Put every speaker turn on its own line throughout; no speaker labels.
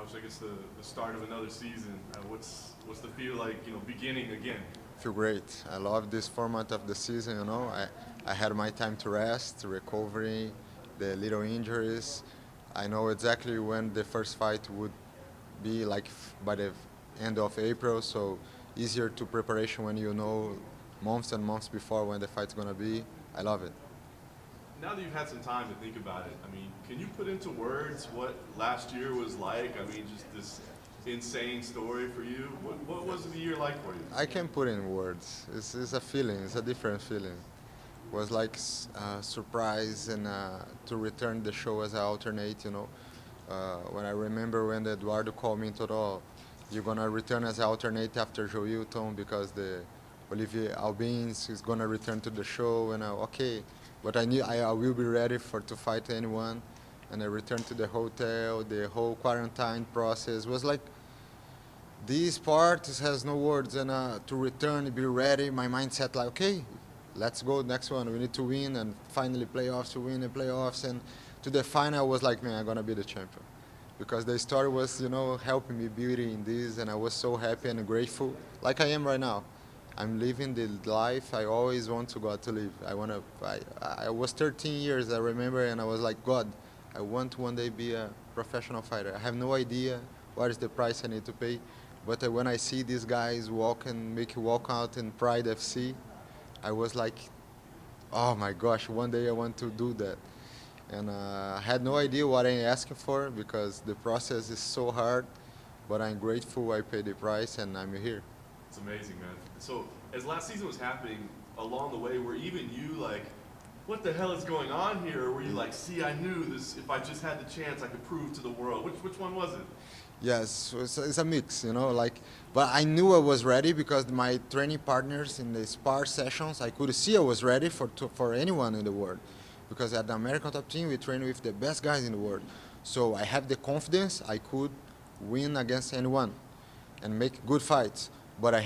Raush, I guess the start of another season. What's the feel like, beginning again?
Feel great. I love this format of the season. I had my time to rest, recovery, the little injuries. I know exactly when the first fight would be, like by the end of April. So easier to preparation when you know months and months before when the fight's gonna be. I love it.
Now that you've had some time to think about it, can you put into words what last year was like? Just this insane story for you. What was the year like for you?
I can put in words. It's a feeling. It's a different feeling. Was like surprise and to return the show as an alternate. When I remember when Eduardo called me and told, "Oh, you're gonna return as an alternate after Joe Hilton because the Olivier Albins is gonna return to the show." And okay, but I knew I will be ready for to fight anyone. And I returned to the hotel. The whole quarantine process was like this part has no words, and to return, be ready. My mindset like, okay, let's go next one. We need to win, and finally playoffs to win the playoffs, and to the final I was like, man, I'm gonna be the champion, because the story was, helping me building this, and I was so happy and grateful, like I am right now. I'm living the life I always want to God to live. I was 13 years, I remember, and I was like, God, I want to one day be a professional fighter. I have no idea what is the price I need to pay. But when I see these guys walk and make you walk out in Pride FC, I was like, oh my gosh, one day I want to do that. And I had no idea what I'm asking for because the process is so hard, but I'm grateful I paid the price and I'm here.
It's amazing, man. So as last season was happening, along the way, were even you like, what the hell is going on here? Or were you like, see, I knew this, if I just had the chance, I could prove to the world. Which one was it?
Yes, so it's a mix, but I knew I was ready because my training partners in the spar sessions, I could see I was ready for anyone in the world. Because at the American top team, we train with the best guys in the world. So I have the confidence I could win against anyone and make good fights. But I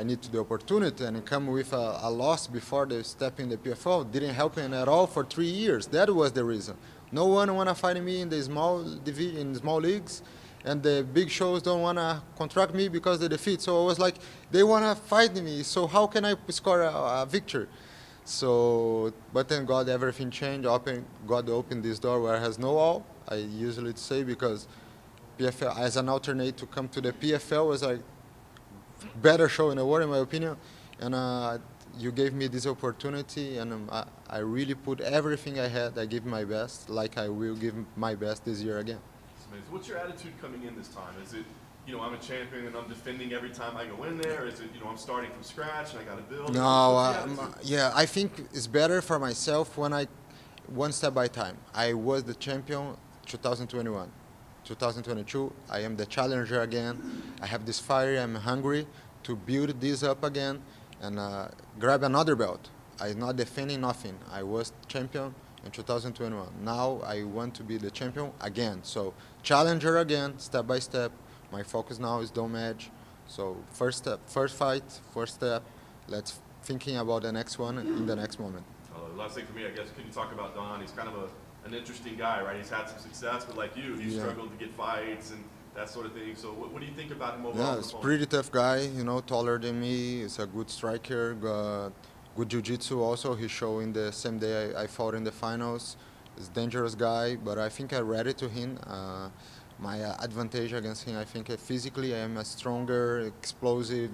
need the opportunity, and come with a loss before they step in the PFL didn't help me at all for 3 years. That was the reason. No one wanna fight me in the small division, in small leagues, and the big shows don't wanna contract me because they defeat. So I was like, they wanna fight me. So how can I score a victory? So, but then God, everything changed. God opened this door where I has no wall. I usually say because PFL as an alternate to come to the PFL was like better show in the world, in my opinion. And you gave me this opportunity, and I really put everything I had. I give my best, like I will give my best this year again.
What's your attitude coming in this time? Is it, I'm a champion and I'm defending every time I go in there? Is it, I'm starting from scratch and I got to build?
No, yeah, I think it's better for myself when one step by time. I was the champion 2021. 2022, I am the challenger again. I have this fire, I'm hungry to build this up again and grab another belt. I'm not defending nothing. I was champion in 2021. Now I want to be the champion again. So challenger again, step by step. My focus now is Don Madge. So first step, first fight, first step. Let's thinking about the next one in the next moment.
Last thing for me, I guess, can you talk about Don? He's kind of an interesting guy, right? He's had some success, but like you, he struggled to get fights and that sort of thing. So what do you think about him overall?
Yeah, he's a pretty tough guy, taller than me. He's a good striker, good jiu-jitsu also. He showed in the same day I fought in the finals. He's a dangerous guy, but I think I'm ready to him. My advantage against him, I think physically I am a stronger, explosive,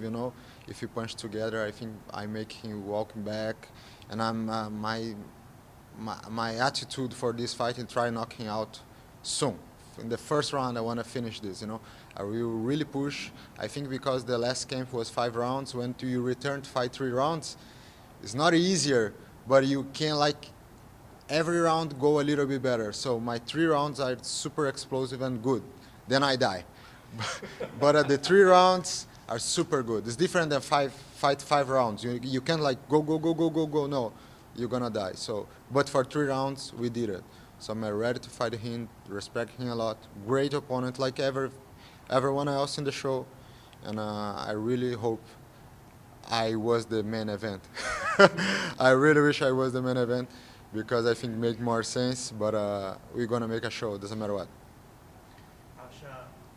If we punch together, I think I make him walk back. And I'm my attitude for this fight is try knocking out soon. In the first round, I want to finish this, I will really push. I think because the last camp was 5 rounds, when you return to fight 3 rounds, it's not easier, but you can every round go a little bit better. So my 3 rounds are super explosive and good. Then I die. But the 3 rounds are super good. It's different than fight 5 rounds. You can't go. No, you're gonna die. So, but for 3 rounds we did it. So I'm ready to fight him. Respect him a lot. Great opponent, like everyone else in the show. And I really hope I was the main event. I really wish I was the main event because I think it makes more sense. But we're gonna make a show. Doesn't matter what.
Raush,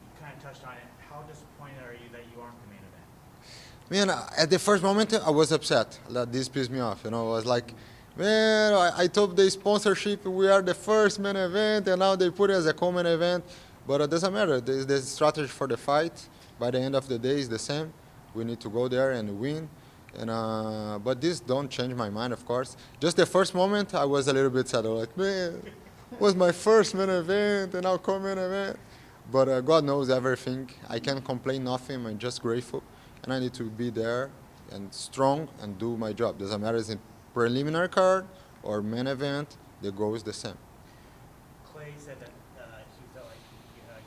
you kind of touched on it. How disappointed are you that you aren't the main event?
Man, at the first moment, I was upset that this pissed me off. I was like, man, I told the sponsorship we are the first main event, and now they put it as a common event. But it doesn't matter. The strategy for the fight, by the end of the day, is the same. We need to go there and win. And but this don't change my mind, of course. Just the first moment, I was a little bit sad. I was like, man, it was my first main event, and now common event. But God knows everything. I can't complain nothing. I'm just grateful, and I need to be there and strong and do my job. Doesn't matter if it's in preliminary card or main event. The goal is the same.
Clay said that he felt like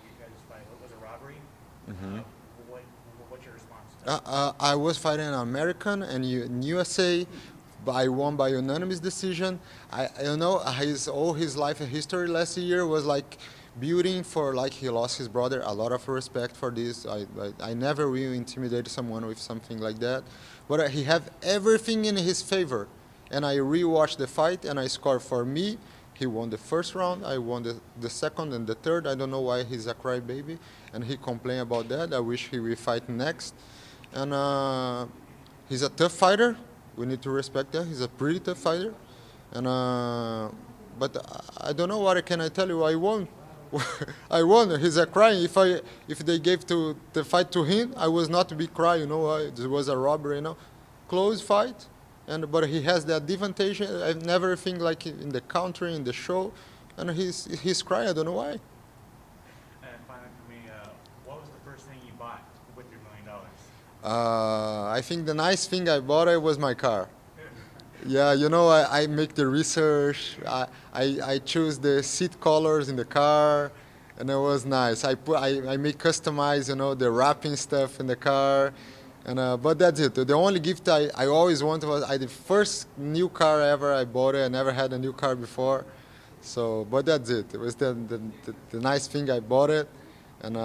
you guys' fight was a robbery.
Mhm.
What's your response to that?
I was fighting an American and in USA. I won by unanimous decision. All his life and history last year was like building for like he lost his brother. A lot of respect for this. I never will intimidate someone with something like that. But he have everything in his favor. And I rewatched the fight and I scored for me. He won the first round. I won the second and the third. I don't know why he's a crybaby. And he complained about that. I wish he will fight next. And he's a tough fighter. We need to respect that. He's a pretty tough fighter. And but I don't know what can I tell you. I won. I won. He's a crying. If they gave to the fight to him, I was not to be crying. It was a robbery. Close fight. But he has the advantage. I've never think like in the country in the show, and he's crying. I don't know why.
And finally for me, what was the first thing you bought with your $1 million?
I think the nice thing I bought was my car. Yeah, I make the research. I choose the seat colors in the car, and it was nice. I make customize, the wrapping stuff in the car, and but that's it. The only gift I always wanted was the first new car ever I bought it. I never had a new car before, but that's it. It was the nice thing I bought it. And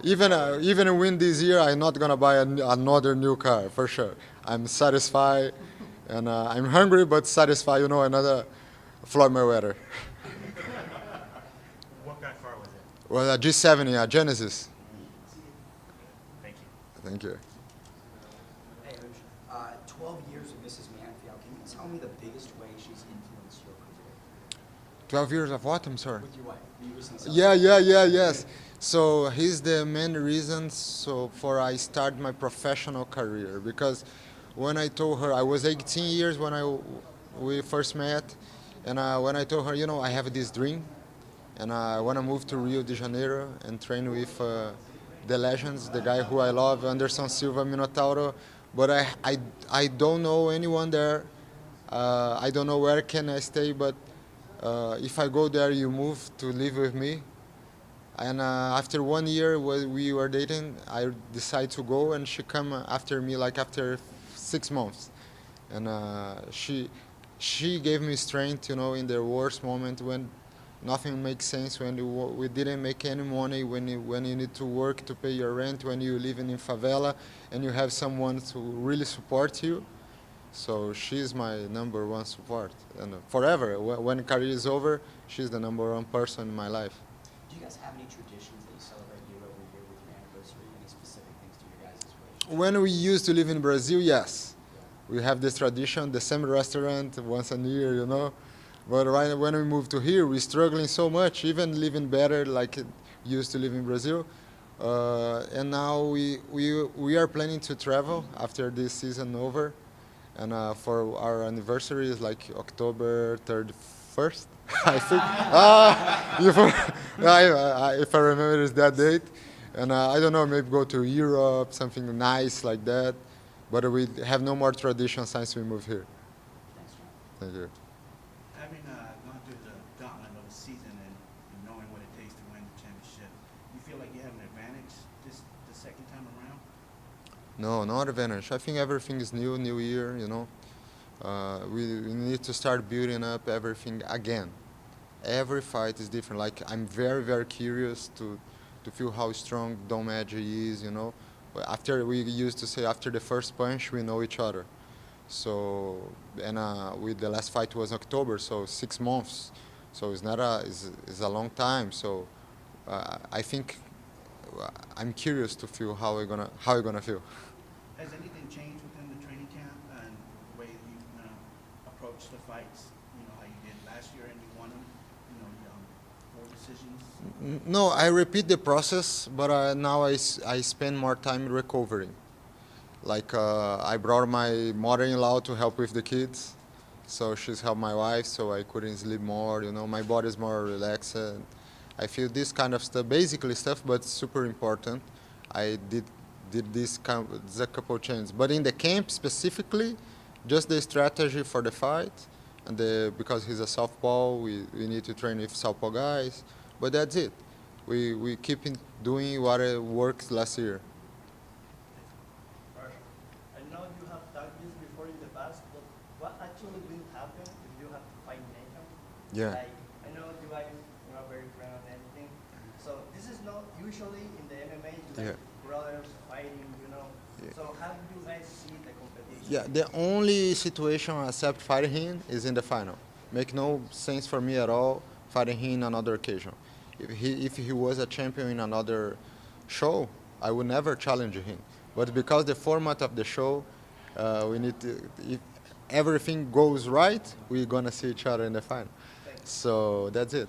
even win this year, I'm not gonna buy another new car for sure. I'm satisfied, and I'm hungry but satisfied. Another Floyd Mayweather.
What kind of car was it?
Well, a G70, a Genesis.
Thank you.
Thank you.
Hey, Raush, 12 years with Mrs. Manfio. Can you tell me the biggest way she's influenced your career?
12 years of what? I'm sorry.
With your wife. You recently
Yes. So he's the main reason for I start my professional career, because when I told her I was 18 years when we first met, and when I told her, I have this dream, and I want to move to Rio de Janeiro and train with the legends, the guy who I love, Anderson Silva Minotauro, but I don't know anyone there. I don't know where can I stay, but if I go there, you move to live with me. And after 1 year we were dating, I decided to go, and she come after me like after 6 months, and she gave me strength, in the worst moment when nothing makes sense, when we didn't make any money, when you need to work to pay your rent, when you live in favela, and you have someone to really support you. So she's my number one support, and forever. When career is over, she's the number one person in my life.
Do you guys have any traditions that you celebrate year over year with your anniversary? Any specific things to your guys' relationship?
When we used to live in Brazil, yes, we have this tradition, the same restaurant once a year, But right when we moved to here, we're struggling so much, even living better like it used to live in Brazil. And now we are planning to travel after this season over, and for our anniversary is like October 31st. I think. If I remember, it's that date. And I don't know, maybe go to Europe, something nice like that. But we have no more tradition since we moved here.
Thanks, John.
Thank you.
Having gone through the gauntlet of the season and knowing what it takes to win the championship, you feel like you have an advantage the second time around?
No, not advantage. I think everything is new year, we need to start building up everything again. Every fight is different. Like, I'm very, very curious to feel how strong Don Madge is, After we used to say after the first punch, we know each other. So, and with the last fight was October, so 6 months. So it's not it's a long time. So I think I'm curious to feel how we're gonna feel.
Has anything changed within the training camp and the way you approach the fights? You know, how you did last year and you won them, you know, 4 decisions?
No, I repeat the process, but now I spend more time recovering. Like I brought my mother-in-law to help with the kids, so she's helped my wife, so I couldn't sleep more. You know, my body's more relaxed. I feel this kind of stuff, basically stuff, but super important. I did this a couple changes, but in the camp specifically, just the strategy for the fight, and because he's a southpaw, we need to train with southpaw guys, but that's it. We keep doing what worked last year.
Raush, I know you have done this before in the past, but what actually will happen if you have to fight Nathan?
Yeah.
Like, I know you guys are not very friendly and everything. So this is not usually in the MMA, like brothers fighting, you know.
Yeah.
So how do you guys see the competition?
Yeah, the only situation I accept fighting him is in the final. Make no sense for me at all fighting him on another occasion. If he was a champion in another show, I would never challenge him. But because the format of the show, we need to. If everything goes right, we're gonna see each other in the final. So that's it.